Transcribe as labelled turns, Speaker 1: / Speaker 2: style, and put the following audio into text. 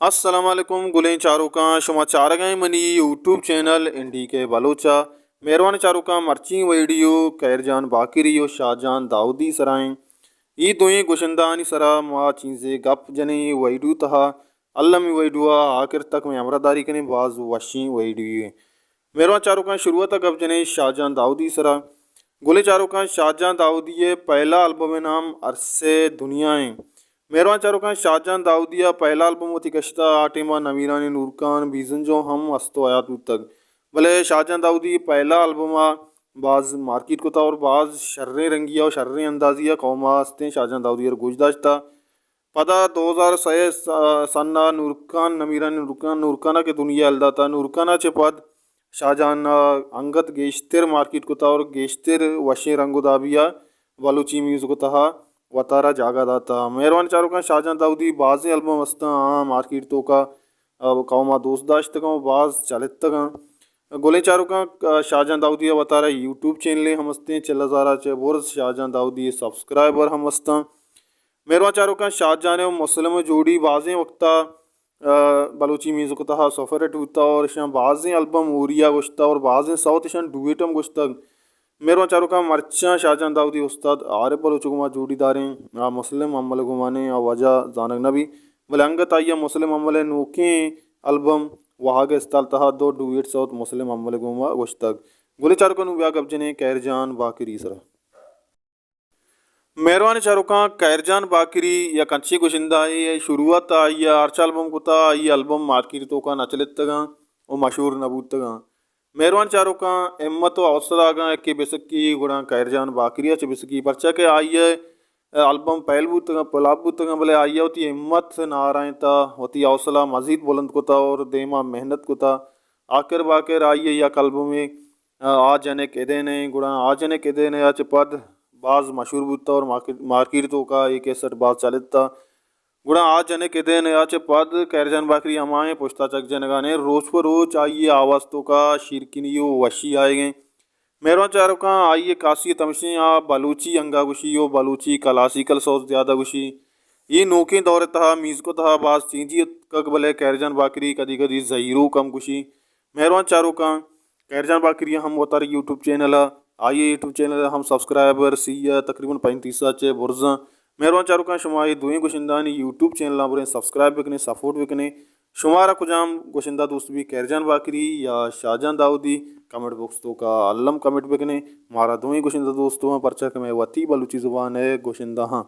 Speaker 1: अस्सलाम वालेकुम गुलें चारों का शुमा चार गए मनी यूट्यूब चैनल इंडी के बलोचा मेहरबान चारों का मर्ची वीडियो कैरजान बाकिरी और शाहजान दाऊदी सराएं ई दोई गुशंदानी सरा मा चीज़े गप जने वैडू तहा अल्लम वैडुआ आखिर तक में अमरदारी कने बाज वशी वैडू मेहरबान चारों का शुरुआत गप जने शाहजान दाऊदी सरा गुले चारों का शाहजान दाऊदी ये पहला एल्बम नाम अरसे दुनियाएं मेहरबान चारुखान शाहजहां दाऊदिया पहला एल्बम होती कश्ता आटिमा नवीरानी नूरकान बीजन जो हम अस्तो आयात तक भले शाहजहां दाऊदी पहला एल्बम बाज मार्केट को था और बाज शर्रे रंगिया और शर्रे अंदाजिया कौमा हस्ते शाहजहां दाऊदी और गुजदाश्ता पता 2006 सन्ना नूरकान नमीरानी नूरकान नूरकाना के दुनिया अलदा था नूरकाना चे पद शाहजहां अंगत गेश्तर मार्केट को था और गेश्तर वशे रंगुदाबिया बलूची म्यूजिक को था वतारा जागा दाता मेहरबान चारों का शाहजहां दाऊदी बाज़ एल्बम वस्ता मार्केट तो का कौमा दोस्त दाश्त का बाज़ चलित का गोले चारों का शाहजहां दाऊदी वतारा यूट्यूब चैनल हम हस्ते चल ज़ारा चे बोर्स शाहजहां दाऊदी सब्सक्राइबर हम हस्ता मेहरबान चारों का शाहजहां ने मुस्लिम जोड़ी बाज़ वक्ता बलूची म्यूजिक तहा सफ़र होता और बाज़ एल्बम उरिया गुश्ता और बाज़ साउथ शन डुएटम गुश्ता मेहरबान चारों का मर्चा शाहजहां दाऊदी उस्ताद आरे बलोचुमा जोड़ीदारें मुस्लिम अम्मल घुमाने आ वजह जानक नबी भले अंगत आइया मुस्लिम अम्मल नोके एल्बम वहाँ के स्थल तहा दो डुएट साउथ मुस्लिम अम्मल घुमा गुश्तक गुले चारों का नुब्या गब्जने कैरजान बाकिरी सरा मेहरबान चारों का कैरजान बाकिरी या कंची गुशिंदा ये शुरुआत आई आर्चा एल्बम कुता ये एल्बम मार्केट तो का नचलित तगा और मशहूर नबूत तगा मेहरबान चारों का एम्मत व अवसरागा के बेसकी गुणा कैरजान बाकरिया च बेसकी परचा के आइए एल्बम पहलबूत पलाबूत भले आइए होती हिम्मत नारायण ता होती हौसला मजीद बुलंद को था और देमा मेहनत को था आखिर बाकर आइए या कल्ब में आ जने केदे ने गुणा आ जने केदे ने या पद बाज मशहूर बूता और मार्केट तो का एक ऐसठ बाज चालित था गुड़ा आज जने के दिन याचे पद कैरजान बाकरी हमारे पुश्ता चक जनगाने रोज पर रोज आइए आवाज तो का शिरकिनियो वशी आएंगे मेहरबान चारों का आइए काशी तमशी आ बलूची अंगा गुशी यो बलूची क्लासिकल सौज ज़्यादा गुशी ये नोके दौरे तहा मीज़ को तहा बाज चींजी कक भले कैरजान बाकरी कदी कदी जहीरो कम गुशी मेहरबान चारों का कैरजान बाकरी हम उतार यूट्यूब चैनल आइए यूट्यूब चैनल हम सब्सक्राइबर सी तकरीबन 35 चे बुर्जा मेहरबान चारों का शुमारी दुई गुशिंदानी यूट्यूब चैनल बुरे सब्सक्राइब बिकने सपोर्ट बिकने शुमारा कुजाम गुशिंदा दोस्त भी कैरजान बाकरी या शाहजहां दाऊदी कमेंट बॉक्स तो का अल्लम कमेंट बिकने मारा दुई गुशिंदा दोस्तों परचा के मैं वती बलूची ज़ुबान है गुशिंदा हाँ